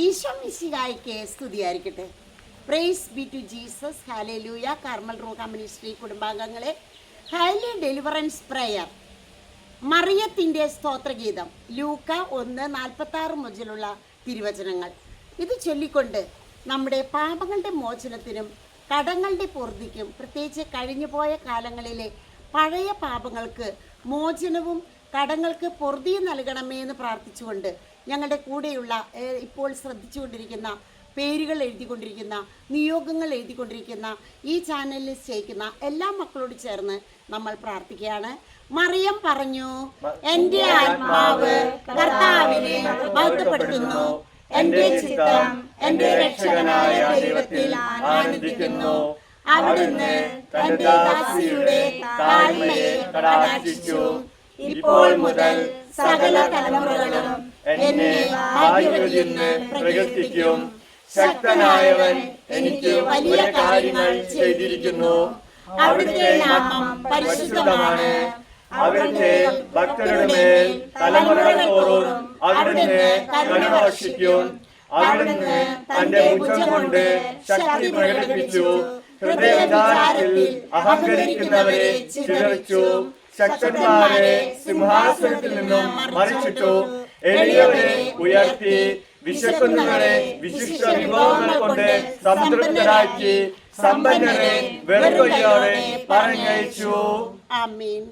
ഈശോ മിശിഹായ്ക്ക് സ്തുതിയായിരിക്കട്ടെ. Praise be to Jesus. Hallelujah. Carmel Ruha ministry കുടുംബാംഗങ്ങളെ, ഹൈലി ഡെലിവറൻസ് പ്രയർ, മറിയത്തിൻ്റെ സ്തോത്രഗീതം, ലൂക്ക 1:46 മുതലുള്ള തിരുവചനങ്ങൾ. ഇത് ചൊല്ലിക്കൊണ്ട് നമ്മുടെ പാപങ്ങളുടെ മോചനത്തിനും കടങ്ങളുടെ പൂർത്തിക്കും, പ്രത്യേകിച്ച് കഴിഞ്ഞുപോയ കാലങ്ങളിലെ പഴയ പാപങ്ങൾക്ക് മോചനവും കടങ്ങൾക്ക് പൊറുതിയും നൽകണമേ എന്ന് പ്രാർത്ഥിച്ചുകൊണ്ട് ഞങ്ങളുടെ കൂടെയുള്ള ഇപ്പോൾ ശ്രദ്ധിച്ചുകൊണ്ടിരിക്കുന്ന പേരുകൾ എഴുതിക്കൊണ്ടിരിക്കുന്ന, നിയോഗങ്ങൾ എഴുതിക്കൊണ്ടിരിക്കുന്ന, ഈ ചാനലിൽ സ്നേഹിക്കുന്ന എല്ലാ മക്കളോട് ചേർന്ന് നമ്മൾ പ്രാർത്ഥിക്കുകയാണ്. മറിയം പറഞ്ഞു, എൻ്റെ ആത്മാവ് കർത്താവിനെ മഹത്വപ്പെടുത്തുന്നു, എൻ്റെ ചിത്തം എൻ്റെ രക്ഷകനായ ദൈവത്തിൽ ആനന്ദിക്കുന്നു. അവിടുന്ന് തന്റെ ദാസിയുടെ താഴ്മയെ കടാക്ഷിച്ചു. ഇപ്പോൾ മുതൽ സകല തലമുറകളും എന്നെ ഭാഗ്യവതിയെന്ന് പ്രകീർത്തിക്കും. ശക്തനായവൻ എനിക്ക് വലിയ കാര്യങ്ങൾ ചെയ്തിരിക്കുന്നു. അവിടുത്തെ നാമം പരിശുദ്ധമാണ്. അവിടുത്തെ ഭക്തരുടെ മേൽ തലമുറകൾ തോറും അവിടുന്ന് കരുണ വർഷിക്കും. അവിടുന്ന് തന്റെ ഭുജം കൊണ്ട് ശക്തി പ്രകടിപ്പിച്ചു. ഹൃദയവിചാരത്തിൽ അഹങ്കരിക്കുന്നവരെ ചിതറിച്ചു. ശക്തന്മാരെ സിംഹാസനത്തിൽ നിന്നും മറിച്ചിട്ടു. എളിയവരെ ഉയർത്തി. വിശക്കുന്നവരെ വിശിഷ്ട വിഭവങ്ങൾ കൊണ്ട് സംതൃപ്തരാക്കി. സമ്പന്നരെ വെറുകൊയ്യോടെ പറഞ്ഞയച്ചു. ആമേൻ.